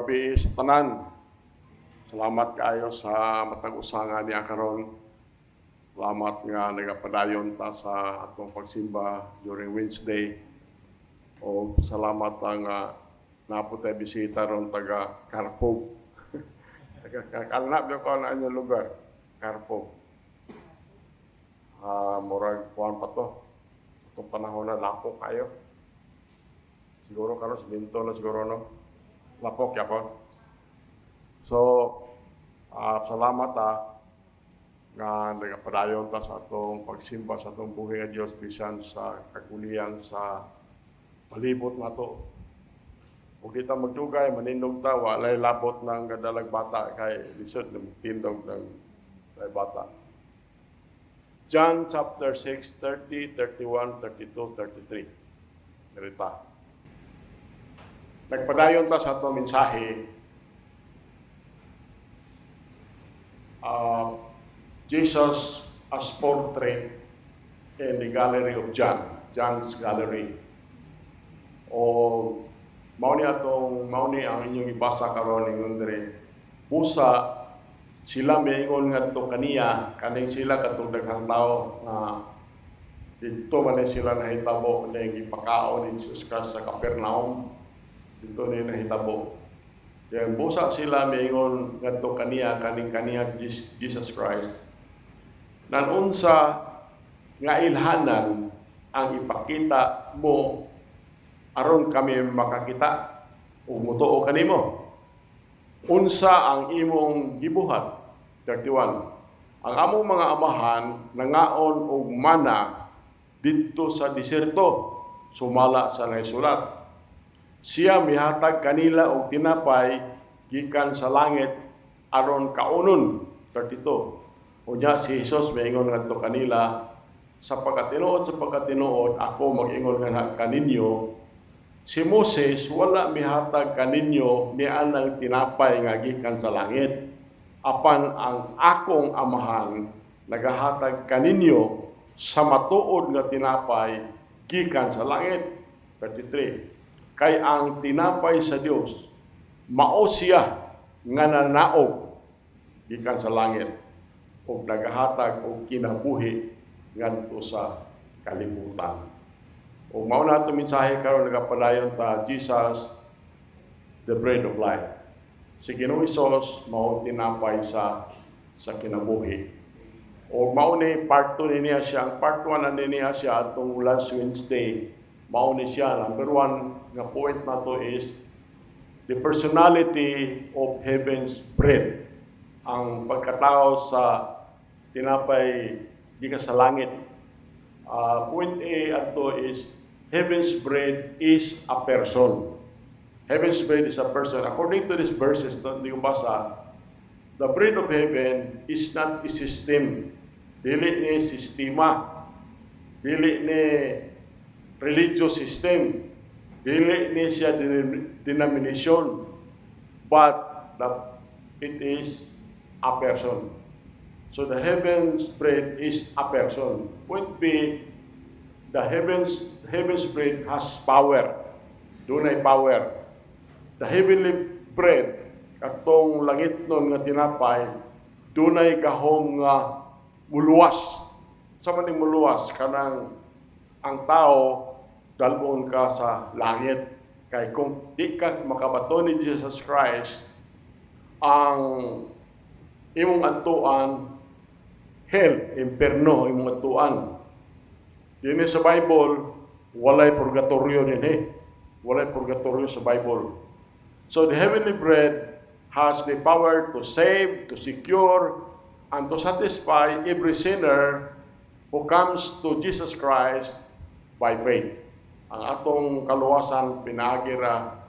gabi sa tanan. Salamat kayo sa matag usangan niya karon. Salamat nga nagapadayon ta sa atong pagsimba during Wednesday. O salamat nga naputay bisita ron taga Carpog. Kalnap ko na inyong lugar, Carpog. Murag kuhan pa to. Itong panahon na lapok kayo. Siguro karon sa binto na siguro no. Lapok yapon. So, salamat nga nagapadayon ta sa atong pagsimba sa atong buhi nga Dios bisan sa kagulian sa palibot nato. Kung kita magdugay, manindog ta, walay labot ng gadalag bata kay lisod ng tindog ng bata. John chapter 6, 30, 31, 32, 33. Narita. Nagpadayon ta sa atong mensahe. Jesus as portrait in the gallery of John, John's gallery. O mao ni ang inyong ibasa karon ingon dire. Busa sila miingon ngadto kaniya kaning sila katong daghang tawo nga dito man sila nahitabo na ipakaon ni Jesus Christ sa Capernaum. Dito ni nahitabo. Yang busa sila miingon ngadto kaniya Jesus Christ. Nan unsa nga ilhanan ang ipakita mo aron kami makakita o mutuo kanimo. Unsa ang imong gibuhat? 31. Ang among mga amahan nangaon og mana didto sa deserto, sumala sa naisulat. Siya mihatag kanila og tinapay gikan sa langit aron kaunon. 32. Unya si Jesus miingon ngadto kanila, sa pagkatinuod ako mag-ingon nga kaninyo, si Moses wala mihatag kaninyo ni anang tinapay nga gikan sa langit. Apan ang akong amahan nagahatag kaninyo sa matuod nga tinapay gikan sa langit. 33. Kay ang tinapay sa Dios mao siya nga nanaog gikan sa langit ug nagahatag og kinabuhi ngadto sa kalibutan. O mao na ito mensahe karon nagapadayon ta Jesus, the bread of life. Si Ginoong Hesus mao tinapay sa kinabuhi. O mao ni part 2 niya siya, ang part 1 na niya siya atong last Wednesday. Mao ni siya number 1 nga point nato is the personality of heaven's bread. Ang pagkatao sa tinapay gikan sa langit. Point A ato is heaven's bread is a person. Heaven's bread is a person. According to these verses, hindi ko basa, the bread of heaven is not a system. Dili ni sistema. Dili ni religious system. Dili ni siya denomination. But it is a person. So the heaven's bread is a person. Point B, the heaven's bread has power. Dunay power. The heavenly bread, katong langit nun nga tinapay, dunay gahom nga muluwas. Sa maning muluwas, kanang ang tao, dalbon ka sa langit. Kay kung di ka makabato ni Jesus Christ, ang imong antuan, hell, imperno, imong antuan. Yun sa Bible, walay purgatorio din Walay purgatorio sa Bible. So the heavenly bread has the power to save, to secure, and to satisfy every sinner who comes to Jesus Christ by faith. Ang atong kaluwasan pinagira,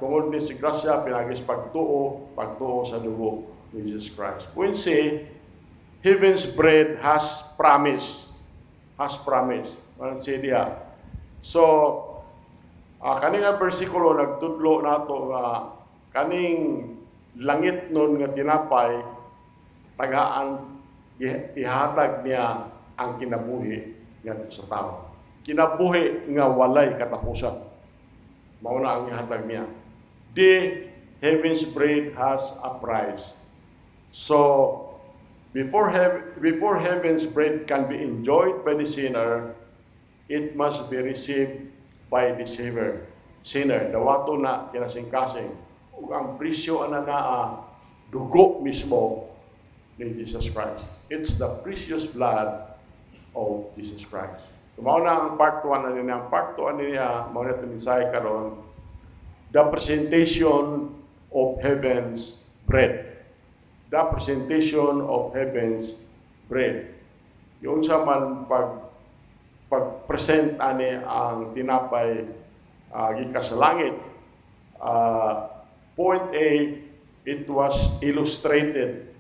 tungod ni si grasya, pinagis pagtuo sa dugo ni Jesus Christ. When say, heaven's bread has promise. Has promise. Ano siya diya? So, kaning ang versikulo nagtudlo nato nga kaning langit nun nga tinapay tagaan ihatag niya ang kinabuhi nga sa tao. Kinabuhi nga walay katapusan. Mao na ang ihatag niya. the heaven's bread has a price. So, before heaven's bread can be enjoyed by the sinner, it must be received by the sinner. Dawato na kinasing-kasing. Ug ang presyo ana naa dugo mismo ni Jesus Christ. It's the precious blood of Jesus Christ. Mao na ang part 1 ani ang part 2 ani mao na mensahe karon, the presentation of heaven's bread. The presentation of heaven's bread. Yung sa man pag-present ani ang tinapay gikas sa langit. Point A, it was illustrated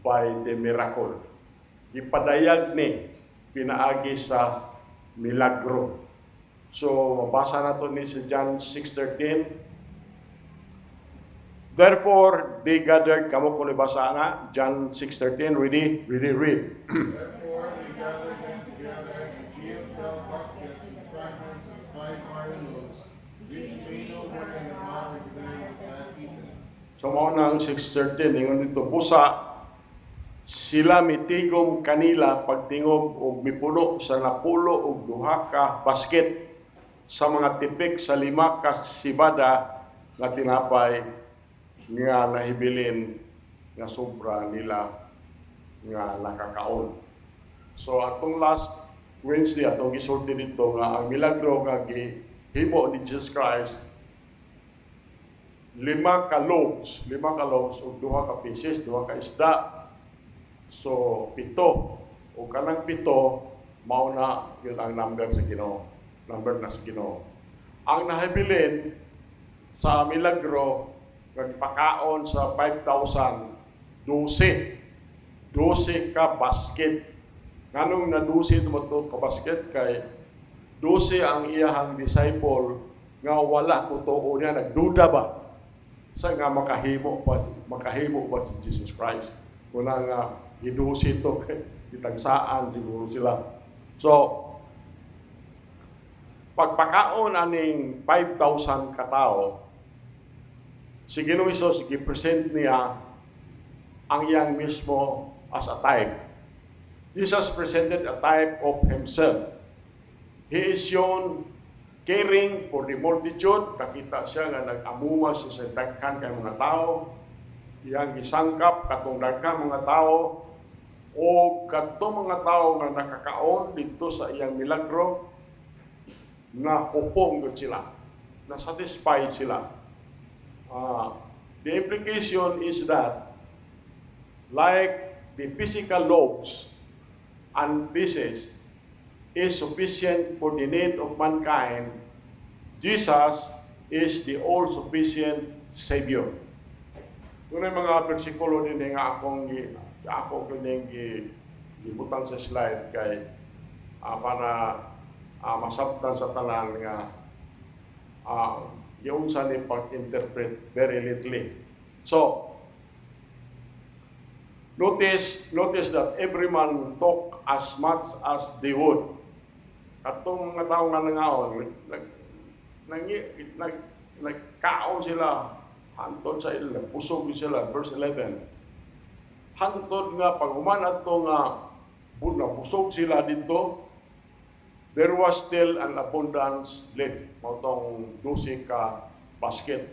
by the miracle. Ipadayag ni pinaagi sa milagro. So, mabasa na ito ni si John 6:13. Therefore, they gathered, kamo kung ibasa nga, John 6:13, ready, read. Therefore they gathered them together and filled 12 baskets with the fragments of 5 barley loaves, which they no more than the man with them had eaten. So, mao na ang 6:13, ingon dito, busa, sila mitigom kanila pagtingog og mipuno sa napulo og 2 ka basket sa mga tipik sa 5 ka sibada nga tinapay nga nahibilin nga sobra nila nga nakakaon. So atong last Wednesday atong gisulti dito nga ang milagro nga gihimo ni Jesus Christ, 5 ka loaves ug 2 ka pieces, 2 ka isda. So 7 o kanang 7 mao na yun ang number sa Ginoo. Number na sa Ginoo. Ang nahibilin sa milagro nagpakaon sa 5,000, 12 ka basket. Nganong na 12 mo ka basket kay 12 ang iyahang disciple nga wala ko tuo niya, nagduda ba sa nga makahimo ba si Jesus Christ. Kuna nga gidusi to itagsaan siguro sila. So pagpakaon aning 5,000 katao, si Ginoong Hesus gi-present niya ang iyang mismo as a type. Jesus presented a type of himself. He is shown caring for the multitude. Nakita siya nga nag-amuma siya sa daghan kay mga tao. Iyang gisangkap katong daghang mga tao o katong mga tao nga nakakaon dito sa iyang milagro na hupong sila, na satisfied sila. The implication is that like the physical loaves and fishes is sufficient for the need of mankind, Jesus is the all-sufficient Savior. Kung mga bersikulo din nga ako kining gibutang sa slide kay para masabtan sa tanan nga yung sa ni pag-interpret very little. So, notice that every man talk as much as they would. Katong mga tao nga nangaon, nagkaon sila, hantod sa ila, pusog sila, verse 11. Hantod nga, pag humanad to nga, pusog sila dito, there was still an abundance left. Mautong 12 ka basket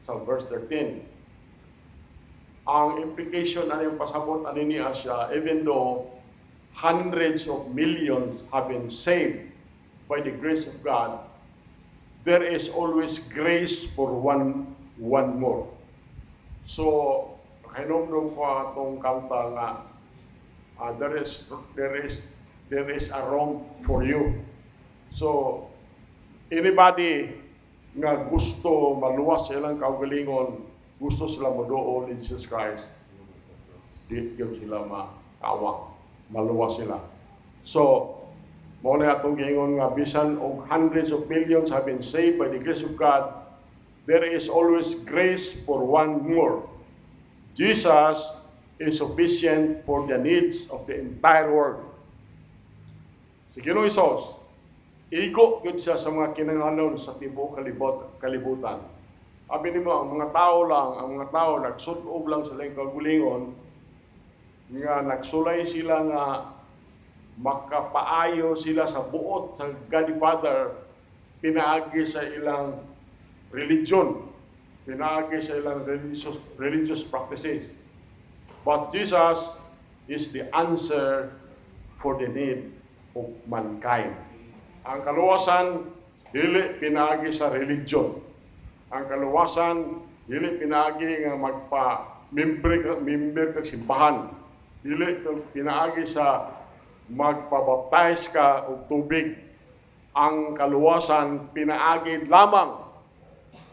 sa verse 13. Ang implication ano yung pasabot ano niya siya, even though hundreds of millions have been saved by the grace of God, there is always grace for one more. So, kainomdom ko atong kanta nga, there is a room for you. So, anybody nga gusto maluwas sa ilang kaugalingon, gusto sila maduol ni Jesus Christ, di yun sila makawang, maluwas sila. So, mao na atong giingon nga bisan og hundreds of millions have been saved by the grace of God, there is always grace for one more. Jesus is sufficient for the needs of the entire world. Si Ginoong Hesus, igo yun siya sa mga kinahanglan sa tibuok kalibutan. Abi nimo ang mga tao nagsutob lang sila yung kagulingon nga nagsulay sila nga makapaayo sila sa buot sa God the Father pinaagi sa ilang religion, pinaagi sa ilang religious practices. But Jesus is the answer for the need of mankind. Ang kaluwasan, dili pinaagi sa religion. Ang kaluwasan, dili pinaagi nga member ka simbahan. Dili pinaagi sa magpabaptize ka og tubig. Ang kaluwasan, pinaagi lamang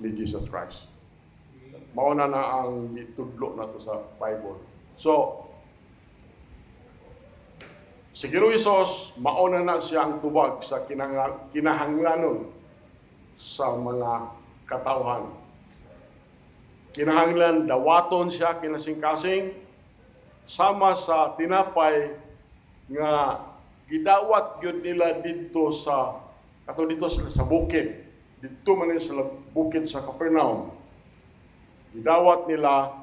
ni Jesus Christ. Mauna na ang itudlo na to sa Bible. So, si Ginoong Hesus, mauna na siya ang tubag sa kinahanglanon sa mga katawhan. Kinahanglan dawaton siya kinasing-kasing sama sa tinapay nga gidawat gyud nila dito sa bukid. Dito man sa bukid sa Capernaum. Gidawat nila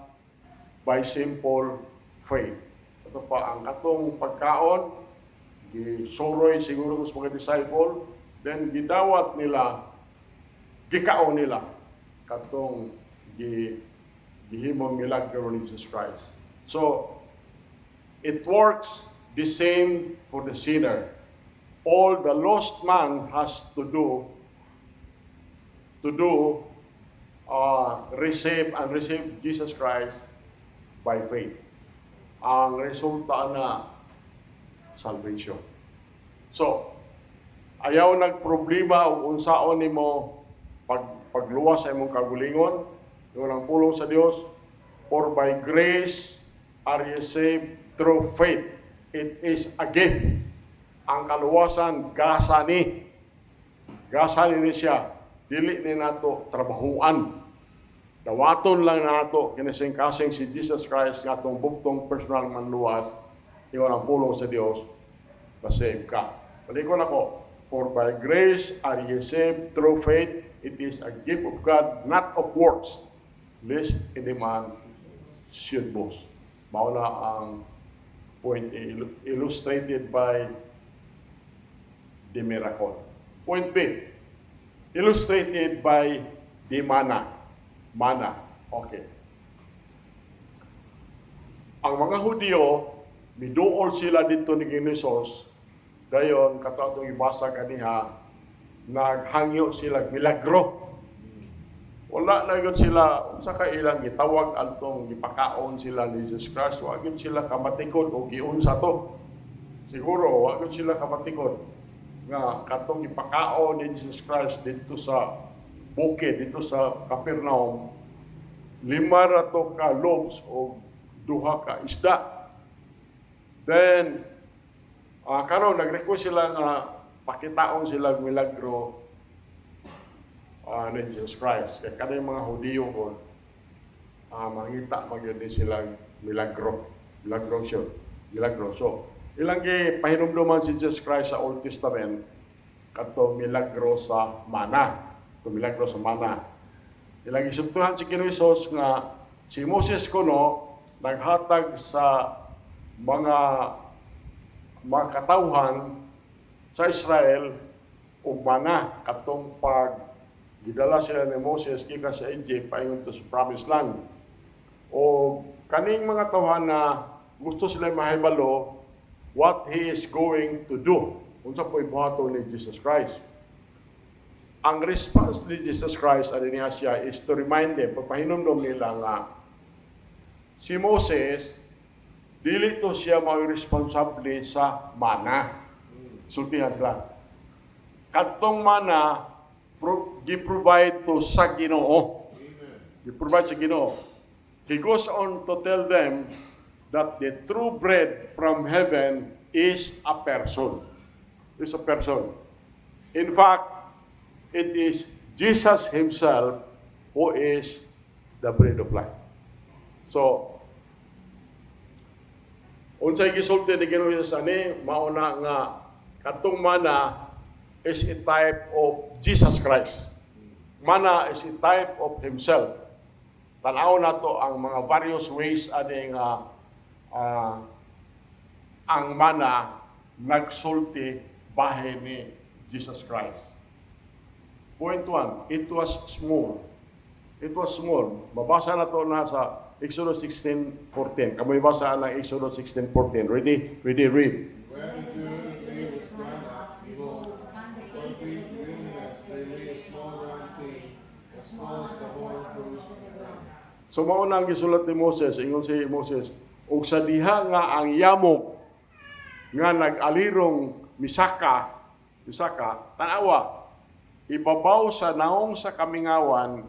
by simple faith. Ito pa ang katong pagkaon, gisuroy siguro sa mga disciple, then gidawat nila, gikaon nila katong gihimong milagro ni Jesus Christ. So, it works the same for the sinner. All the lost man has to do receive Jesus Christ by faith. Ang resulta na salvation. So, ayaw nagproblema o unsaon nimo pagluwas sa imong kagulingon, yung pulong sa Dios, for by grace are ye saved through faith. It is a gift. Ang kaluwasan, gasani ni siya. Dili ni nato trabahuan. Dawaton lang nato kinasing-kasing si Jesus Christ nga atong buktong personal manluwas, yung ang pulong sa Dios, na-save ka. Palikon ako, for by grace are ye saved through faith. It is a gift of God, not of works, lest any man should boast. Mauna ang point illustrated by the miracle. Point B, illustrated by the mana. Mana. Okay. Ang mga Hudyo, miduol sila dito ni Ginoong dayon kato atong ibasa kaniha, naghangyo sila milagro. Wala na yun sila, sa kailang gitawag altong gipakaon sila ni Jesus Christ, wag yun sila kamatikod o giunsa to. Siguro, wag yun sila kamatikod nga katong gipakaon ni Jesus Christ dito sa bukid, dito sa Capernaum, 5 rato ka loaves o 2 ka isda. Then, karon nag-request sila nga pakitaon sila milagro ni Jesus Christ. Kaya kada yung mga Hudiyo ko, mangita magyod din silang milagro. So, ilang pahinumduman si Jesus Christ sa Old Testament, kato milagro sa mana. Ilang isubtuhan si Ginoong Hesus nga si Moses kuno naghatag sa mga katawhan sa Israel ug mana katong pag gidala sila ni Moses gikan sa Egypt paingon sa promised land. O kaning mga tawhan na gusto sila mahibalo what he is going to do. Unsa po ibuhaton ni Jesus Christ. Ang response ni Jesus Christ ani niya siya is to remind them, pagpahinumdom nila nga si Moses dili to siya mao responsable sa mana. Sultihan sila. Kadtong mana gi-provide to sa Ginoo. Gi-provide sa Ginoo. He goes on to tell them that the true bread from heaven is a person. Is a person. In fact, it is Jesus Himself who is the bread of life. So, unsay gisulti ni Ginoong Hesus ani, mauna nga katong mana is a type of Jesus Christ. Mana is a type of himself. Tanaw na to ang mga various ways aning ang mana nagsulti bahay ni Jesus Christ. Point 1, it was small. It was small. Mabasa na to na sa Exodus 16:14. Kamoy basa ng Exodus 16:14. Ready? Ready, read. When the day was gone up, behold, because these wilderness they lay a small round thing, as small as the whole fruits of the ground. So mauna ang gisulat ni Moses, ingon si Moses, ug sa diha nga ang yamok nga nag-alirong misaka, tanawa, ibabaw sa naong sa kamingawan,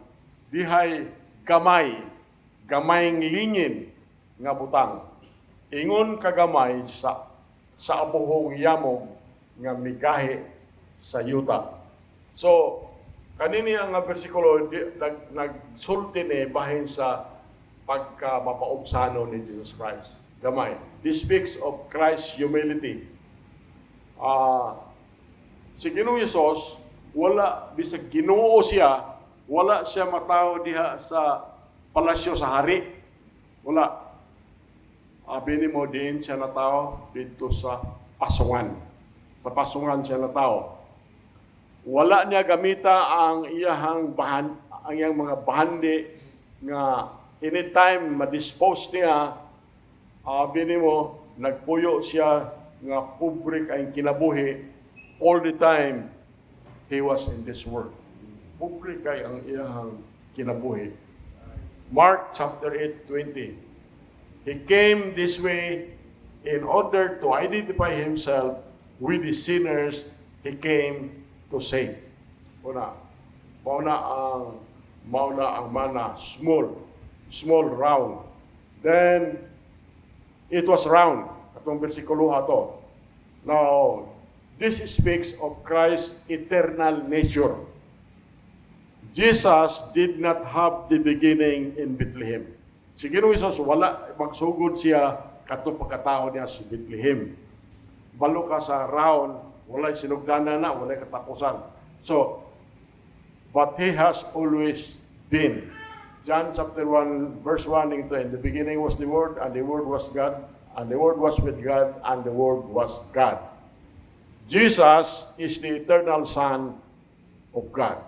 dihay gamayng lingin nga butang. Ingon kagamay sa abuhong yamok nga migahi sa yuta. So, kanini ang bersikulo nagsulti ni bahin sa pagka mapaubsano ni Jesus Christ. Gamay. This speaks of Christ's humility. Si Ginoong Hesus, wala, bisag Ginoo siya, wala siya matao diha sa palasyo sa hari. Wala. Bini mo din siya natao dito sa pasungan. Sa pasungan siya natao. Wala niya gamita ang iyang mga bahandi nga anytime ma-dispose niya, bini mo, nagpuyo siya nga pobre kayong kinabuhi. All the time, he was in this world. Pobre kay ang iyang kinabuhi. Mark chapter 8:20. He came this way in order to identify himself with the sinners he came to save. Mauna ang mana, small, round. Then, it was round. Atong bersikulo to. Now, this speaks of Christ's eternal nature. Jesus did not have the beginning in Bethlehem. Si Ginoong Hesus, wala, magsugod siya kato pagkatao niya sa Bethlehem. Balo ka sa round, wala sinugdanan na, wala katapusan. So, but He has always been. John chapter 1, verse 1, in the beginning was the Word, and the Word was God, and the Word was with God, and the Word was God. Jesus is the eternal Son of God.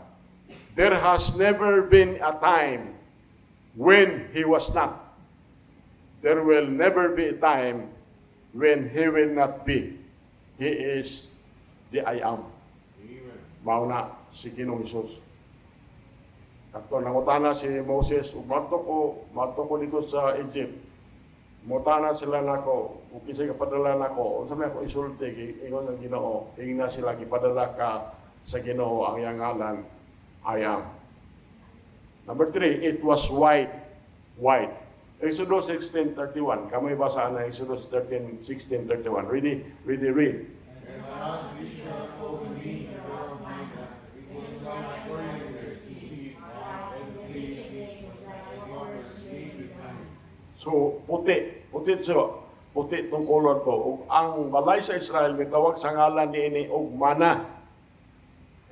There has never been a time when He was not. There will never be a time when He will not be. He is the I am. Amen. Mauna si Ginoong Hesus. Kato nangutana si Moses, mato ko dito sa Egypt. Mutana sila nako, kung kisay kapadala nako, unsa may ako isulti, ingon ang Ginoo, ingna sila gipadala ka sa Ginoo ang iyang ngalan, I am. Number 3, it was white. Exodus 16:31. Kamoy basa na Exodus 16:31. Read. And the house of Israel told me, the God of Micah, it was done according to their seed, and pleased me, and offers sweet with honey. So, puti itong color to. Ug ang balay sa Israel, may tawag sa ngalan ni og mana.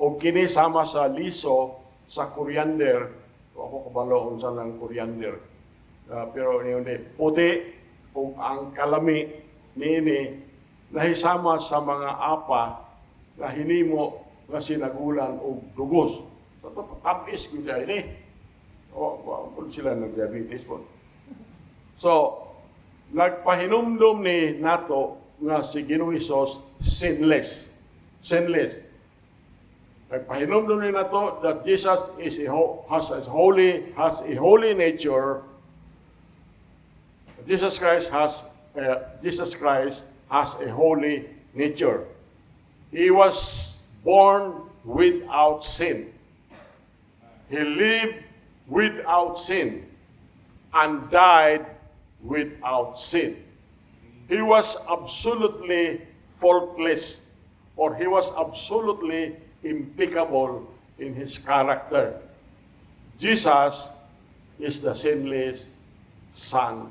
O kini sama sa liso, sa coriander. Ako kabalo unsa lang coriander. Pero ni puti ug ang kalami niini nahisama sa mga apa na hinimo nga sinagulan og dugos. So to tapis gyud ini. Kung sila nag-diabetes po. So, nagpahinumdum ni nato nga si Ginoong Hesus sinless. Nagpahinumdum ni nato that Jesus has a holy nature. Jesus Christ has a holy nature. He was born without sin. He lived without sin and died without sin. He was absolutely faultless, or he was absolutely impeccable in his character. Jesus is the sinless Son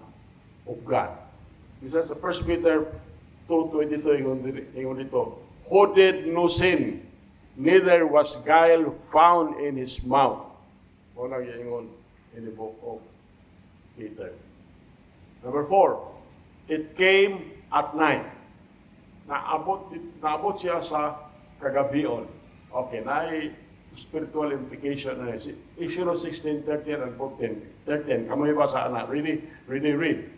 of God. This is 1 Peter 2:22 ingon dito, who did no sin, neither was guile found in his mouth. Muna giingon in the book of Peter. Number 4, it came at night. Naabot siya sa kagabion. Okay, na spiritual implication na siya. Exodus 16, 13, and 14. 13, kamoy ba sa anak? Ready, read.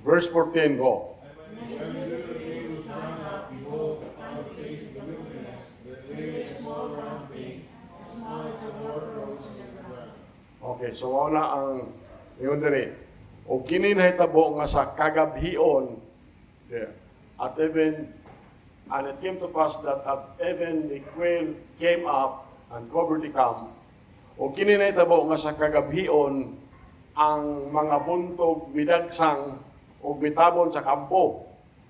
Verse 14, go. Okay, so wala ang yun diri. O kini nahitabo nga sa kagabhion, at even, and it came to pass that at even the quail came up and covered the camp. O kini nahitabo nga sa kagabhion, ang mga buntog bidagsang o bitabon sa kampo.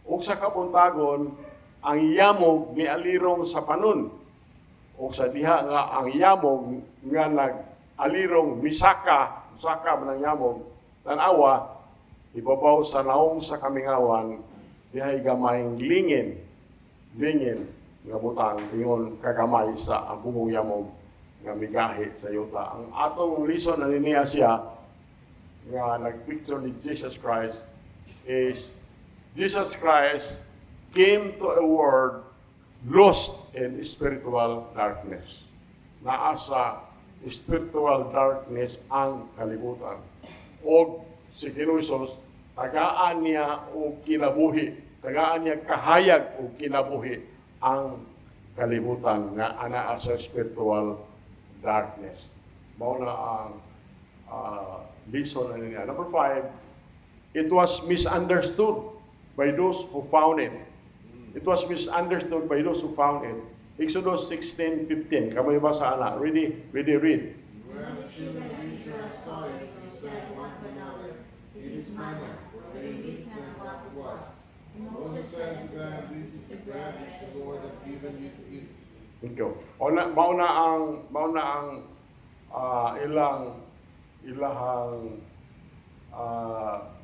O sa kabuntagon, ang yamog mialirong sa panon. O sa diha nga ang yamog nga nag-alirong misaka man ang yamog, tanawa, ibabaw sa naong sa kamingawan, dihay gamayng lingin, nga butang, tingon kagamay sa ang bubong yamog, nga migahi sa yuta. Ang atong reason na niya siya, nga nagpicture ni Jesus Christ, is Jesus Christ came to a world lost in spiritual darkness. Naasa spiritual darkness ang kalibutan. O si Kinusos, tagaan niya o kinabuhi, tagaan niya kahayag o kinabuhi ang kalibutan nga ana sa spiritual darkness. Mao na ang lesson na niya. Number 5, it was misunderstood by those who found it. It was misunderstood by those who found it. Exodus 16:15. Kamay ba sa anak? Ready, read. When the children of Israel saw it, they said one to another, "It is manna, for there is not what it was." And Moses said to them, "This is the bread which the Lord hath given you to eat." Thank you. Mauna ang ilahang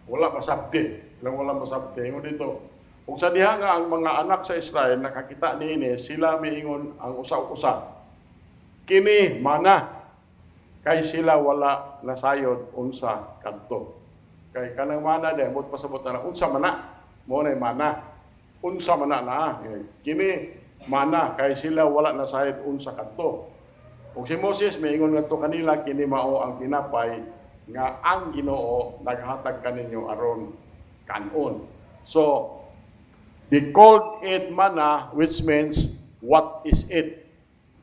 wala masabti. Wala masabti. Ingon dito, kung sa diha nga ang mga anak sa Israel nakakita niini, sila miingon ang usa-usa. Kini mana kay sila wala nasayod unsa kadto. Kay kanang mana de mot pasabot na unsa mana mo na mana. Unsa mana na. Kini mana kay sila wala nasayod unsa kadto. Kung si Moses miingon ngadto kanila kini mao ang tinapay nga ang Ginoo naghatag kaninyo aron kanon. So they called it manna, which means, what is it?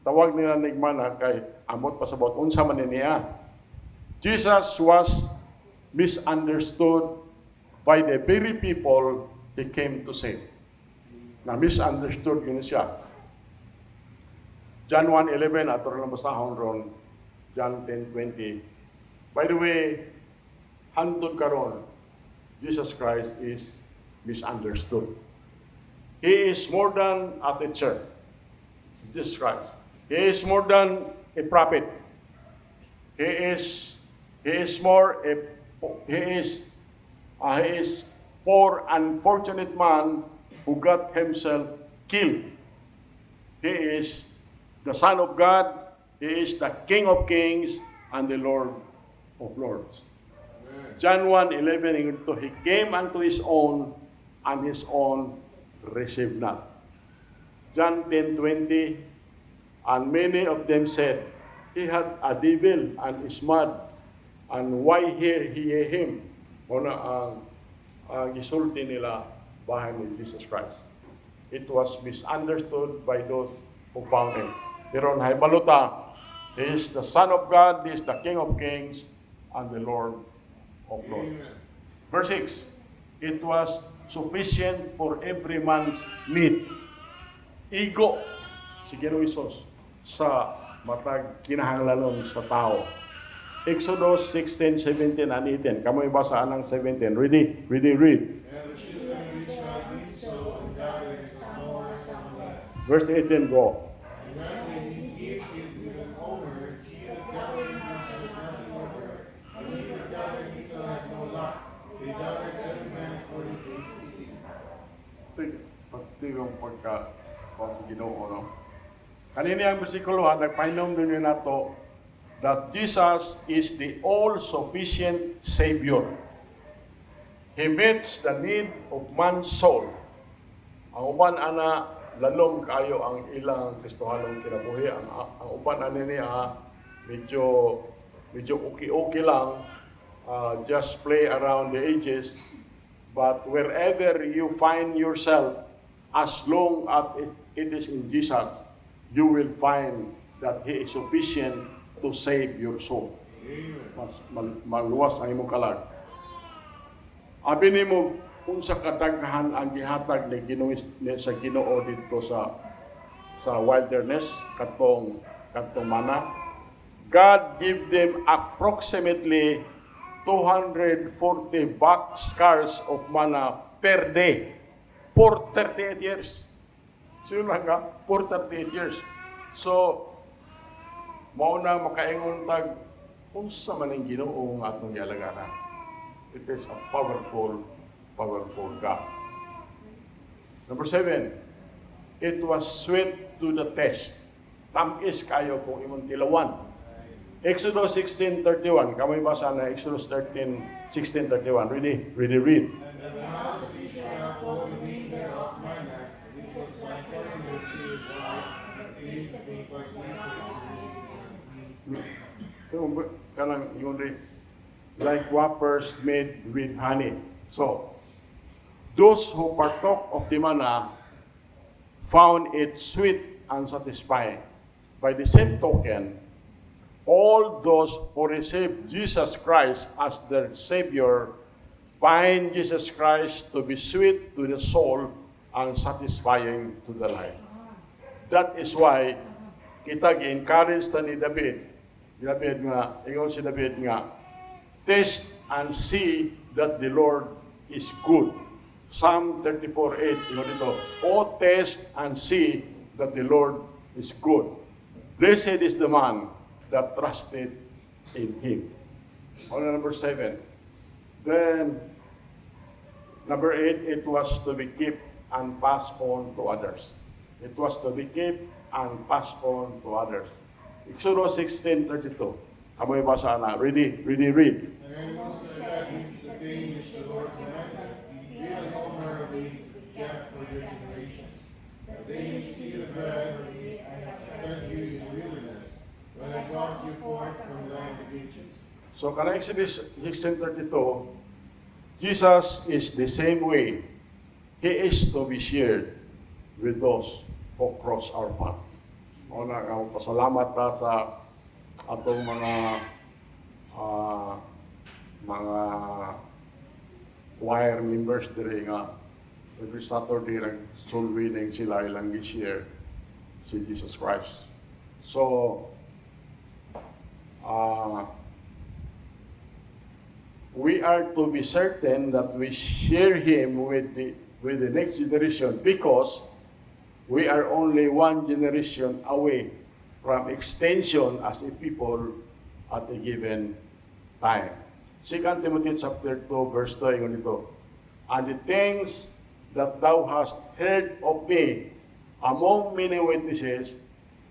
Tawag nila ni manna kay amot pasabot unsa man niya. Jesus was misunderstood by the very people he came to save. Na misunderstood yun siya. John 1:11 ato lang basahon ron. John 10:20. By the way, hantod karon, Jesus Christ is misunderstood. He is more than a teacher, Jesus Christ. He is more than a prophet. He is poor unfortunate man who got himself killed. He is the Son of God. He is the King of Kings and the Lord of Lords. John 1:11, he came unto his own, and his own received not. John 10:20, and many of them said, he had a devil and is mad, and why hear ye him? Muna ang gisulti nila bahay ni Jesus Christ. It was misunderstood by those who found him. Pero nahibalota, he is the Son of God, he is the King of Kings, and the Lord of Lords. Verse 6, it was sufficient for every man's need. Igo si Ginoong Hesus sa matag kinahanglanon sa tao. Exodus 16:17 and 18. Kamoy basa anang 17. Ready, read. And the children of Israel did so, and gathered some more, some less. Verse 18, go. And when they did eat it with an omer, he that gathered little had nothing over, and he that gathered little had no lot. They gathered every imong pagka sa Ginoo, no? Kanina ang bersikulo nagpainom din nato that Jesus is the all-sufficient Savior. He meets the need of man's soul. Ang uban ana lalong kayo ang ilang Kristohanong kinabuhi. Ang uban ana niya medyo okay lang, just play around the edges. But wherever you find yourself, as long as it is in Jesus, you will find that He is sufficient to save your soul. Mas maluwas ang imong kalag. Abi nimo unsa kadaghan ang gihatag ni sa Ginoo dito sa wilderness katong mana. God give them approximately 240 boxcars of manna per day for 38 years. Sino lang ka? For 38 years. So, mao na makaingon tag unsa man ang Ginoo nga atong gialagaran. It is a powerful God. Number 7, it was sweet to the taste. Tamis kayo kung imong tilawan. Exodus 16:31. Kamay basa na Exodus 16:31. Ready, read. And the house of Israel told the remainder of manna, it was like pouring the sea of wine, the taste of it was Kanang yun rin, like wafers made with honey. So, those who partook of the manna found it sweet and satisfying. By the same token, all those who receive Jesus Christ as their Savior find Jesus Christ to be sweet to the soul and satisfying to the life. That is why kita gi-encourage ta ni David nga, ingon si David nga, taste and see that the Lord is good. Psalm 34:8, ingon dito, O taste and see that the Lord is good. Blessed is the man that trusted in Him. On number 7. Then, number 8, it was to be kept and passed on to others. It was to be kept and passed on to others. Exodus 16:32. Kamoy basa na. Ready, read. And this is the thing which the Lord commanded, give an honor of it to kept for your generations, that they may see the bread I have fed you in the wilderness, when I brought you forth from the land of Egypt. So, kana Exodus 16:32, Jesus is the same way. He is to be shared with those who cross our path. Una, pasalamat ta sa atong mga choir members diri nga every Saturday soul winning sila ilang gi-share si Jesus Christ. So, we are to be certain that we share Him with the next generation because we are only one generation away from extension as a people at a given time. 2 Timothy chapter 2 verse 2, ingon dito, and the things that thou hast heard of me among many witnesses,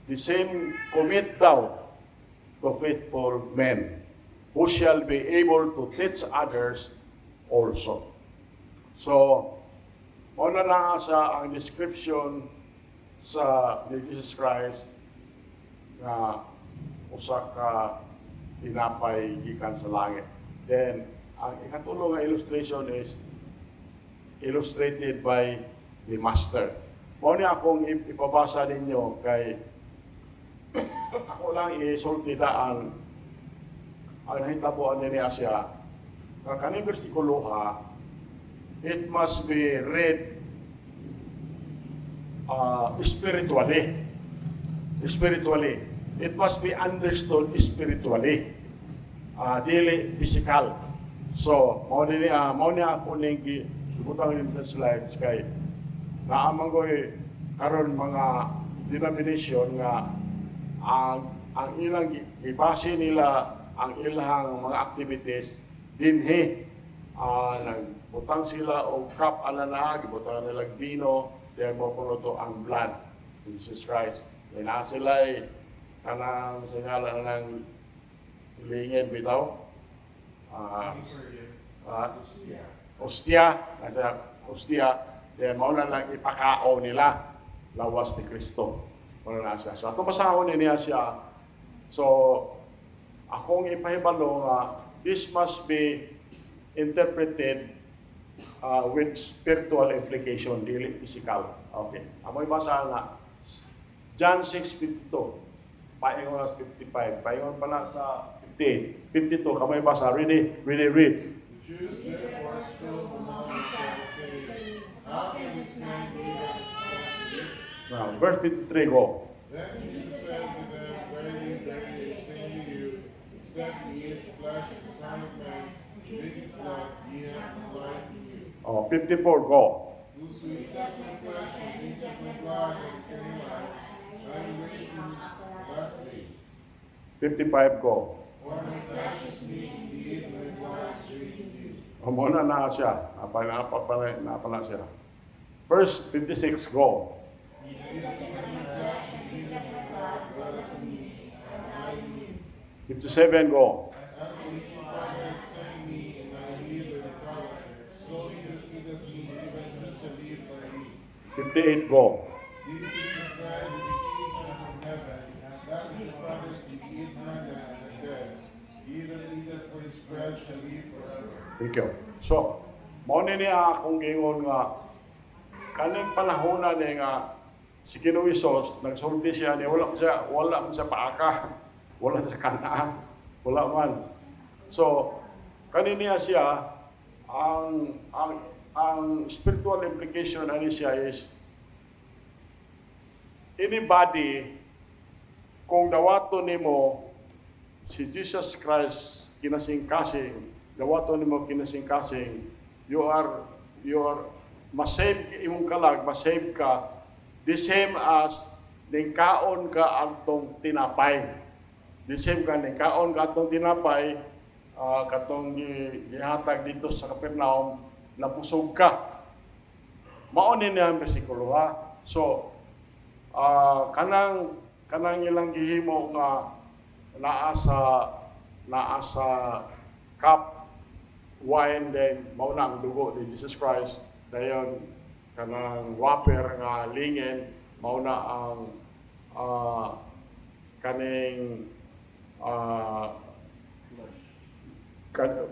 the same commit thou to faithful men, who shall be able to teach others also. So, una na sa ang description sa ni Jesus Christ na usa ka tinapay gikan sa langit. Then, ang ikatulong nga illustration is illustrated by the Master. Mao ni akong ipabasa ninyo kay ako lang isulti ang nahitabuan ni Asya. Kaning bersikulo it must be read spiritually. It must be understood spiritually. Dili physical. So, mao ni ako ning ibutang din sa slides kay naamang ko'y karon mga denomination nga ang ilang ibase nila ang ilang mga activities dinhi nagbutang sila og cup ana na gibutang nila bino Diyan mo to ang blood of Jesus Christ. Kaya na sila kanang singalan ng lingin bitaw. Ostia, nasa ostia, diyan mo na lang ipakao nila lawas ni Kristo. Wala na siya. So, ato basahon niya siya. So, akong ipahibalo nga, this must be interpreted with spiritual implication, dili physical. Okay. Amoy basa nga, John 6:52, paingon na 55, paingon pala sa 58, 52, kamay basa, read. The Jews therefore strove among themselves, saying, How can this man be Now, verse 53, go. Then Jesus said to them, Verily, verily, I say to you, except ye eat the flesh of the Son of Man, and drink his blood, ye have no life in you. 54, go. Whoso eateth my flesh and drinketh my blood hath eternal life, and I will raise him last day. 55, go. For my flesh is meat indeed, and my blood is drink indeed. Muna na siya. Napala siya. Verse 56, go. He that eateth my flesh and drinketh my blood dwelleth in me, and I in him. 57, go. As the Father hath sent me, and I live by the Father, so he that eateth me, even he shall live by me. 58, go. This is the bread which came down from heaven, that is the Father's to eat manna and bread. He that eateth for his bread shall live forever. Thank you. So, mao niya akong gingon nga kaning panahon na ni nga si Ginoong Hesus nagsulti siya ni wala man siya paaka, wala sa kanaan, wala man. So, kanina siya ang spiritual implication ani siya is anybody kung dawaton nimo si Jesus Christ kinasing-kasing, dawaton nimo kinasing-kasing, you are masave imong kalag, masave ka the same as ning kaon ka atong tinapay. The same ka ning kaon ka atong tinapay, katong gihatag dito sa Capernaum, napusog ka. Mao ni ang bersikulo ha. So kanang ilang gihimo nga naa sa cup wine then mao na ang dugo ni Jesus Christ. Dayon kanang waper nga lingen mao na ang kaning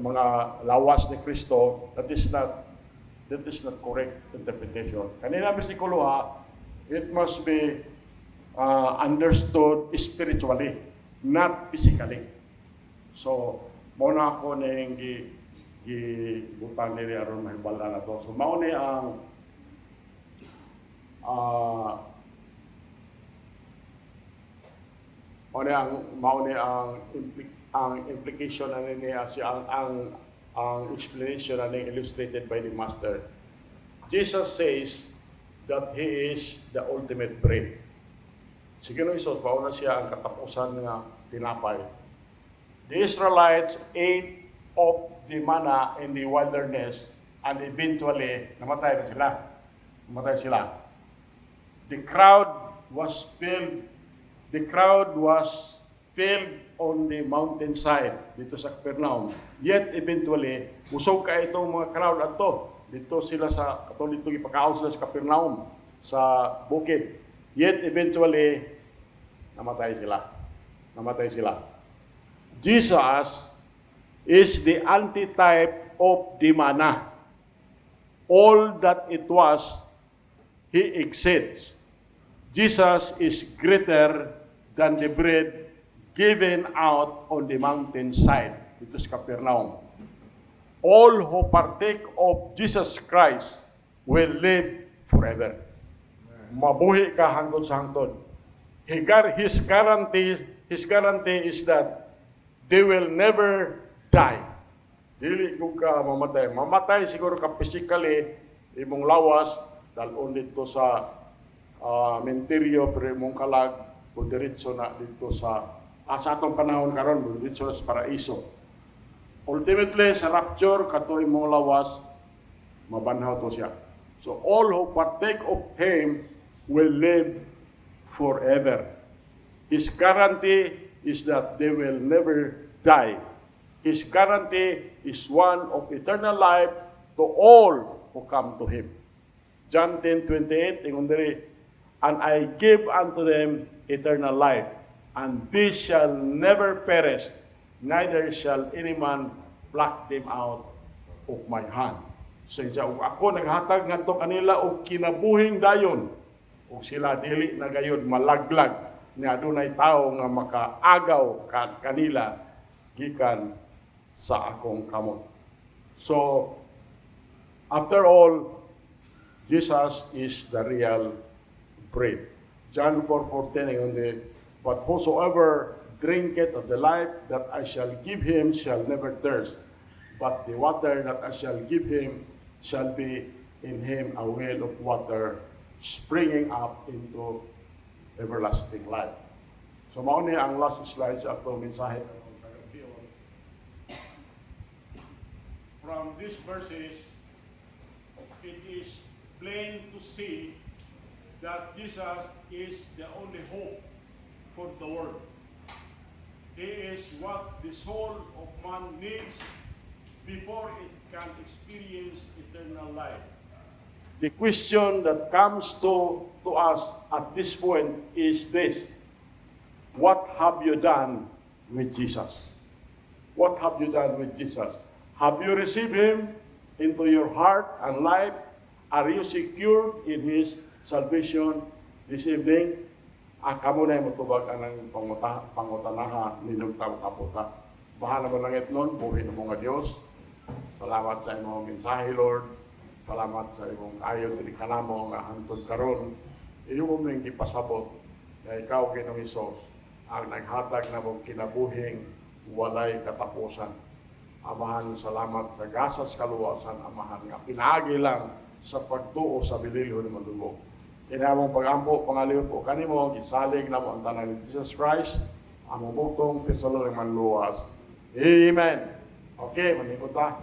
mga lawas ni Kristo. That is not correct interpretation. Kanina bersikulo it must be understood spiritually, not physically. So mao na ako ning gibutang nila aron mahibala na to. So mao ni ang ang implication na niya siya ang explanation na illustrated by the master. Jesus says that he is the ultimate bread. Si Ginoong Hesus, pauna siya ang katapusan nga tinapay. The Israelites ate of the manna in the wilderness and eventually namatay sila. The crowd was filled on the mountainside dito sa Capernaum. Yet eventually, busog ka itong mga crowd ato. Dito sila dito ipakaon sila sa Capernaum, sa bukid. Yet eventually, namatay sila. Jesus is the antitype of the manna. All that it was, He exceeds. Jesus is greater than the bread given out on the mountainside. Dito sa Capernaum. All who partake of Jesus Christ will live forever. Mabuhi ka hangtod sa hangtod. His guarantee is that they will never die. Dili kung ka mamatay. Mamatay siguro ka physically, imong lawas, dalon dito sa menteryo, pero imong kalag, budiritso na dito sa atong panahon karon, budiritso na sa paraiso. Ultimately, sa rapture, kato imong lawas, mabanhaw to siya. So all who partake of him will live forever. His guarantee is that they will never die. His guarantee is one of eternal life to all who come to him. John 10:28, ingon diri, and I give unto them eternal life, and they shall never perish, neither shall any man pluck them out of my hand. So ug ako naghatag ngadto kanila og kinabuhing dayon, ug sila dili na gayud malaglag nga adunay tawo nga makaagaw kanila gikan sa akong kamot. So after all, Jesus is the real bread. John 4:14 ingon di, but whosoever drinketh of the life that I shall give him shall never thirst, but the water that I shall give him shall be in him a well of water springing up into everlasting life. So mao ni ang last slide sa atong mensahe. From these verses, it is plain to see that Jesus is the only hope for the world. He is what the soul of man needs before it can experience eternal life. The question that comes to us at this point is this: what have you done with Jesus? What have you done with Jesus? Have you received him into your heart and life? Are you secured in his salvation this evening? Kamo na motubag anang pangutanaha ninyong tao kaputa. Bahala mo lang itnon, buhin mo nga Diyos. Salamat sa imong mensahe, Lord. Salamat sa imong ayon dili kanamo nga hangtod karon. Iyo mo ning gipasabot na ikaw Ginoong Hesus ang naghatag na mong kinabuhing walay katapusan. Amahan, salamat sa gasas kaluwasan, amahan nga pinaagi lang sa pagtuo sa bililho ni madulog. Kinamong pagampo, pangaliw po kanimo, gisalig na mo ang tanan ni Jesus Christ, ang mabugtong pisalo ng manluwas. Amen. Okay, manikot ta.